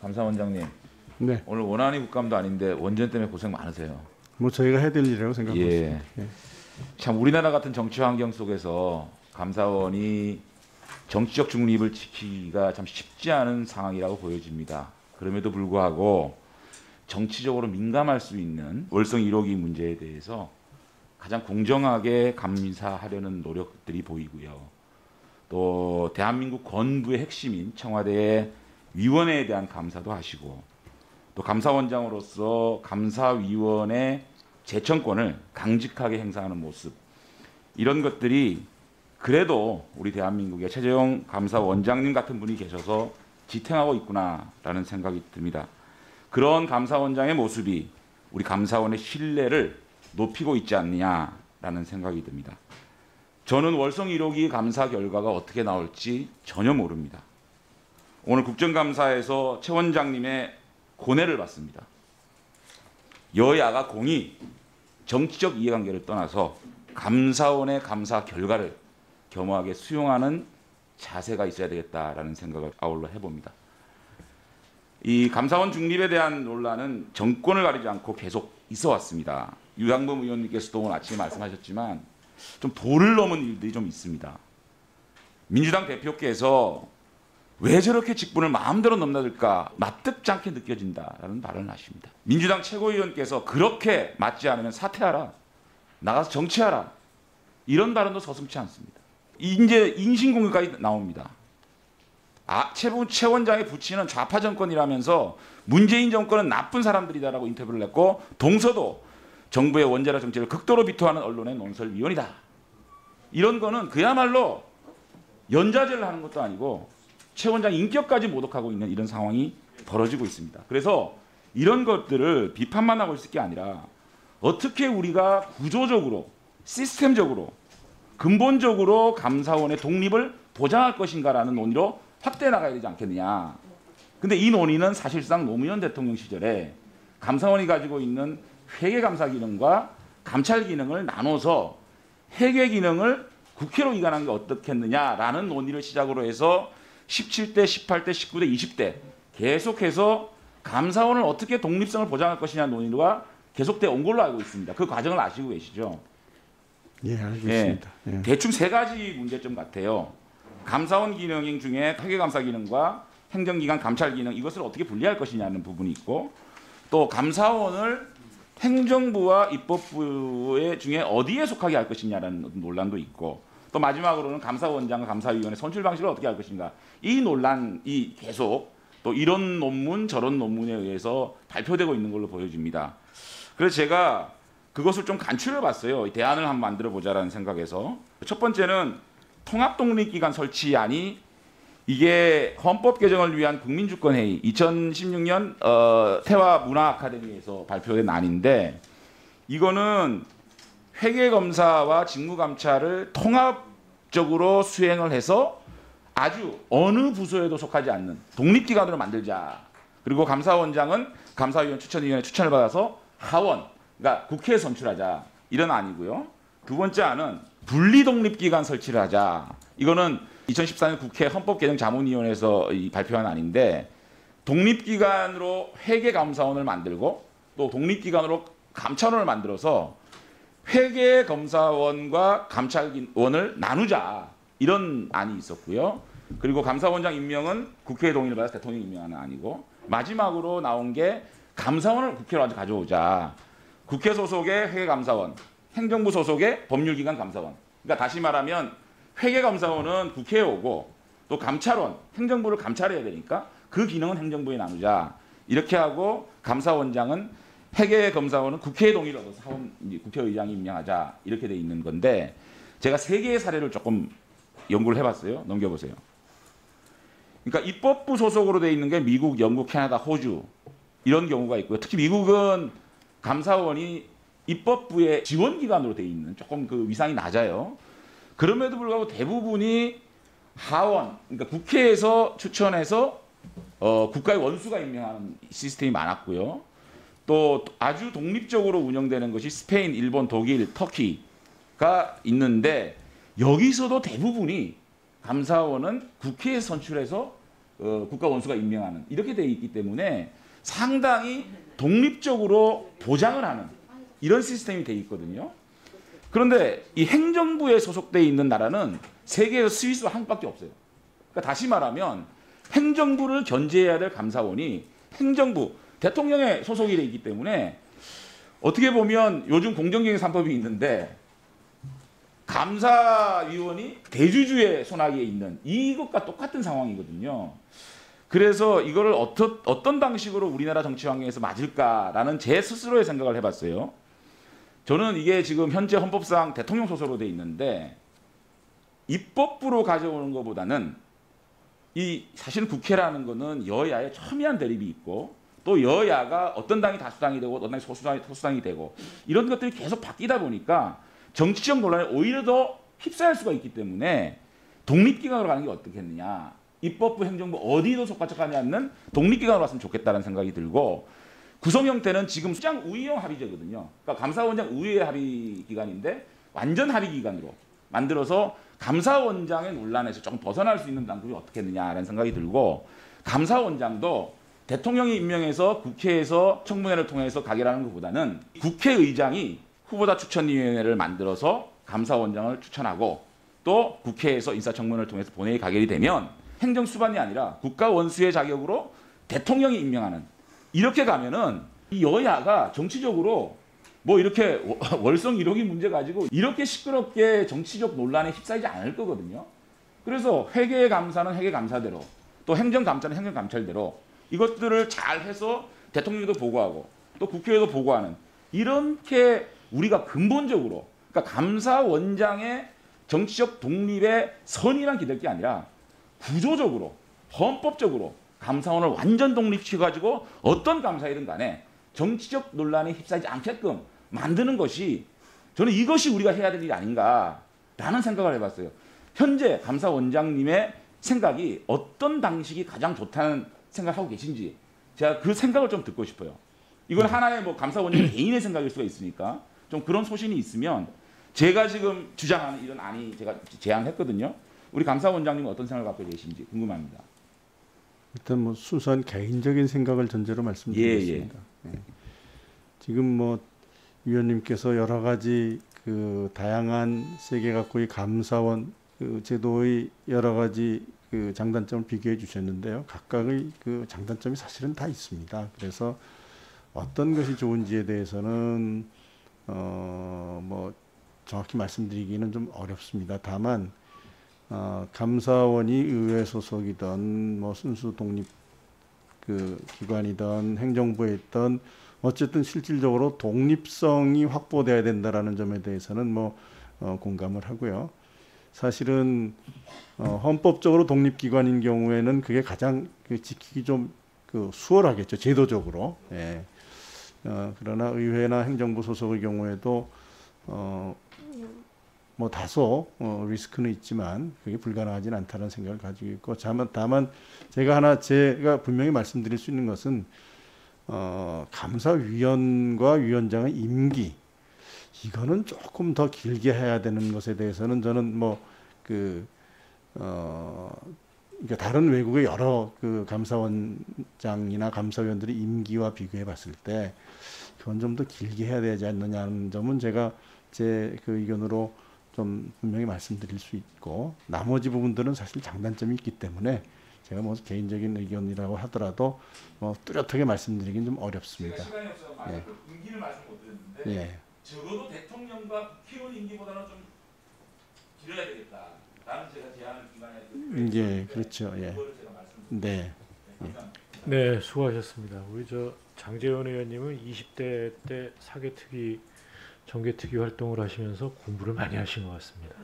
감사원장님, 네. 오늘 원안위 국감도 아닌데 원전 때문에 고생 많으세요. 뭐 저희가 해야 될 일이라고 생각하고 있습니다. 예. 참 우리나라 같은 정치 환경 속에서 감사원이 정치적 중립을 지키기가 참 쉽지 않은 상황이라고 보여집니다. 그럼에도 불구하고 정치적으로 민감할 수 있는 월성 1호기 문제에 대해서 가장 공정하게 감사하려는 노력들이 보이고요. 또 대한민국 건국의 핵심인 청와대의 위원회에 대한 감사도 하시고, 또 감사원장으로서 감사위원회 제청권을 강직하게 행사하는 모습, 이런 것들이 그래도 우리 대한민국에 최재형 감사원장님 같은 분이 계셔서 지탱하고 있구나라는 생각이 듭니다. 그런 감사원장의 모습이 우리 감사원의 신뢰를 높이고 있지 않느냐라는 생각이 듭니다. 저는 월성 1호기 감사 결과가 어떻게 나올지 전혀 모릅니다. 오늘 국정감사에서 최 원장님의 고뇌를 받습니다. 여야가 공히 정치적 이해관계를 떠나서 감사원의 감사 결과를 겸허하게 수용하는 자세가 있어야 되겠다라는 생각을 아울러 해봅니다. 이 감사원 중립에 대한 논란은 정권을 가리지 않고 계속 있어 왔습니다. 유상범 의원님께서도 오늘 아침에 말씀하셨지만 좀 도를 넘은 일들이 좀 있습니다. 민주당 대표께서 왜 저렇게 직분을 마음대로 넘나들까 납득지 않게 느껴진다라는 발언을 하십니다. 민주당 최고위원께서 그렇게 맞지 않으면 사퇴하라, 나가서 정치하라, 이런 발언도 서슴지 않습니다. 이제 인신공격까지 나옵니다. 최 원장의 부친은 좌파 정권이라면서 문재인 정권은 나쁜 사람들이다라고 인터뷰를 했고, 동서도 정부의 원자력 정책을 극도로 비토하는 언론의 논설위원이다. 이런 거는 그야말로 연좌제를 하는 것도 아니고 최 원장 인격까지 모독하고 있는 이런 상황이 벌어지고 있습니다. 그래서 이런 것들을 비판만 하고 있을 게 아니라 어떻게 우리가 구조적으로, 시스템적으로, 근본적으로 감사원의 독립을 보장할 것인가라는 논의로 확대해 나가야 되지 않겠느냐. 근데 이 논의는 사실상 노무현 대통령 시절에 감사원이 가지고 있는 회계감사 기능과 감찰 기능을 나눠서 회계 기능을 국회로 이관한 게 어떻겠느냐라는 논의를 시작으로 해서 17대, 18대, 19대, 20대 계속해서 감사원을 어떻게 독립성을 보장할 것이냐 논의가 계속되어 온 걸로 알고 있습니다. 그 과정을 아시고 계시죠? 예, 알겠습니다. 예. 대충 세 가지 문제점 같아요. 감사원 기능 중에 회계감사 기능과 행정기관 감찰 기능, 이것을 어떻게 분리할 것이냐는 부분이 있고, 또 감사원을 행정부와 입법부 중에 어디에 속하게 할 것이냐라는 논란도 있고, 또 마지막으로는 감사원장과 감사위원회 선출 방식을 어떻게 할 것인가, 이 논란이 계속 또 이런 논문 저런 논문에 의해서 발표되고 있는 걸로 보여집니다. 그래서 제가 그것을 좀 간추려 봤어요. 대안을 한번 만들어 보자라는 생각에서. 첫 번째는 통합독립기관 설치안이 이게 헌법 개정을 위한 국민주권회의 2016년 태화문화아카데미에서 발표된 안인데, 이거는 회계검사와 직무감찰을 통합적으로 수행을 해서 아주 어느 부서에도 속하지 않는 독립기관으로 만들자. 그리고 감사원장은 감사위원 추천위원회 추천을 받아서 하원, 그러니까 국회에 선출하자, 이런 안이고요. 두 번째 안은 분리독립기관 설치를 하자. 이거는 2014년 국회 헌법개정자문위원회에서 발표한 안인데, 독립기관으로 회계감사원을 만들고 또 독립기관으로 감찰원을 만들어서 회계검사원과 감찰원을 나누자, 이런 안이 있었고요. 그리고 감사원장 임명은 국회의 동의를 받아서 대통령이 임명하는 안이고, 마지막으로 나온 게 감사원을 국회로 가져오자. 국회 소속의 회계감사원, 행정부 소속의 법률기관 감사원. 그러니까 다시 말하면 회계감사원은 국회에 오고, 또 감찰원, 행정부를 감찰해야 되니까 그 기능은 행정부에 나누자. 이렇게 하고 감사원장은, 회계검사원은 국회의 동의를 얻어서 국회의장이 임명하자, 이렇게 돼 있는 건데, 제가 세 개의 사례를 조금 연구를 해봤어요. 넘겨보세요. 그러니까 입법부 소속으로 돼 있는 게 미국, 영국, 캐나다, 호주, 이런 경우가 있고요. 특히 미국은 감사원이 입법부의 지원기관으로 돼 있는, 조금 그 위상이 낮아요. 그럼에도 불구하고 대부분이 하원, 그러니까 국회에서 추천해서 국가의 원수가 임명하는 시스템이 많았고요. 또 아주 독립적으로 운영되는 것이 스페인, 일본, 독일, 터키가 있는데, 여기서도 대부분이 감사원은 국회에 선출해서 국가 원수가 임명하는 이렇게 돼 있기 때문에 상당히 독립적으로 보장을 하는 이런 시스템이 돼 있거든요. 그런데 이 행정부에 소속돼 있는 나라는 세계에서 스위스와 한국밖에 없어요. 그러니까 다시 말하면 행정부를 견제해야 될 감사원이 행정부, 대통령의 소속이 돼 있기 때문에 어떻게 보면 요즘 공정경영 3법이 있는데 감사위원이 대주주의 손아귀에 있는 이것과 똑같은 상황이거든요. 그래서 이거를 어떤 방식으로 우리나라 정치 환경에서 맞을까라는 제 스스로의 생각을 해봤어요. 저는 이게 지금 현재 헌법상 대통령 소속으로 돼 있는데 입법부로 가져오는 것보다는 사실 국회라는 거는 여야의 첨예한 대립이 있고 또 여야가 어떤 당이 다수당이 되고 어떤 당이 소수당이 되고 이런 것들이 계속 바뀌다 보니까 정치적 논란에 오히려 더 휩싸일 수가 있기 때문에 독립기관으로 가는 게 어떻겠느냐. 입법부, 행정부 어디도 속가적하지 않는 독립기관으로 왔으면 좋겠다는 생각이 들고 구성 형태는 지금 수장 우위형 합의제거든요. 그러니까 감사원장 우위의 합의기관인데 완전 합의기관으로 만들어서 감사원장의 논란에서 조금 벗어날 수 있는 방법이 어떻겠느냐라는 생각이 들고 감사원장도 대통령이 임명해서 국회에서 청문회를 통해서 가결하는 것보다는 국회의장이 후보자 추천위원회를 만들어서 감사원장을 추천하고 또 국회에서 인사청문회를 통해서 본회의 가결이 되면 행정수반이 아니라 국가원수의 자격으로 대통령이 임명하는 이렇게 가면은 이 여야가 정치적으로 뭐 이렇게 월성 1호기 문제 가지고 이렇게 시끄럽게 정치적 논란에 휩싸이지 않을 거거든요. 그래서 회계감사는 회계감사대로 또 행정감사는 행정감찰대로 이것들을 잘 해서 대통령도 보고하고 또 국회에도 보고하는 이렇게 우리가 근본적으로 그러니까 감사원장의 정치적 독립의 선이란 기댈 게 아니라 구조적으로 헌법적으로 감사원을 완전 독립시켜가지고 어떤 감사이든 간에 정치적 논란에 휩싸이지 않게끔 만드는 것이 저는 이것이 우리가 해야 될 일이 아닌가라는 생각을 해봤어요. 현재 감사원장님의 생각이 어떤 방식이 가장 좋다는 생각하고 계신지 제가 그 생각을 좀 듣고 싶어요. 이건 하나의 뭐 감사원장 개인의 생각일 수가 있으니까 좀 그런 소신이 있으면 제가 지금 주장하는 이런 안이 제가 제안했거든요. 우리 감사원장님은 어떤 생각을 갖고 계신지 궁금합니다. 일단 뭐 순수한 개인적인 생각을 전제로 말씀드리겠습니다. 예. 지금 뭐 위원님께서 여러 가지 그 다양한 세계 각국의 감사원 그 제도의 여러 가지 그 장단점을 비교해 주셨는데요. 각각의 그 장단점이 사실은 다 있습니다. 그래서 어떤 것이 좋은지에 대해서는 뭐 정확히 말씀드리기는 좀 어렵습니다. 다만 감사원이 의회 소속이든 뭐 순수 독립 그 기관이든 행정부에 있든 어쨌든 실질적으로 독립성이 확보돼야 된다라는 점에 대해서는 뭐 공감을 하고요. 사실은 헌법적으로 독립기관인 경우에는 그게 가장 지키기 좀 수월하겠죠. 제도적으로. 예. 그러나 의회나 행정부 소속의 경우에도 뭐 다소 리스크는 있지만 그게 불가능하지는 않다는 생각을 가지고 있고 다만 제가 분명히 말씀드릴 수 있는 것은 감사위원과 위원장의 임기 이거는 조금 더 길게 해야 되는 것에 대해서는 저는 뭐 그러니까 다른 외국의 여러 그 감사원장이나 감사위원들의 임기와 비교해 봤을 때 그건 좀 더 길게 해야 되지 않느냐는 점은 제가 제 그 의견으로 좀 분명히 말씀드릴 수 있고 나머지 부분들은 사실 장단점이 있기 때문에 제가 뭐 개인적인 의견이라고 하더라도 뭐 뚜렷하게 말씀드리긴 좀 어렵습니다. 제가 시간이 없어서 예. 임기를 말씀 못 드렸는데 예. 적어도 대통령과 국회의원 임기보다는 좀 길어야 되겠다라는 제가 제안을 기관에 예, 그렇죠. 예. 네. 네, 수고하셨습니다. 우리 장제원 의원님은 20대 때 사개특위, 정개특위 활동을 하시면서 공부를 많이 하신 것 같습니다.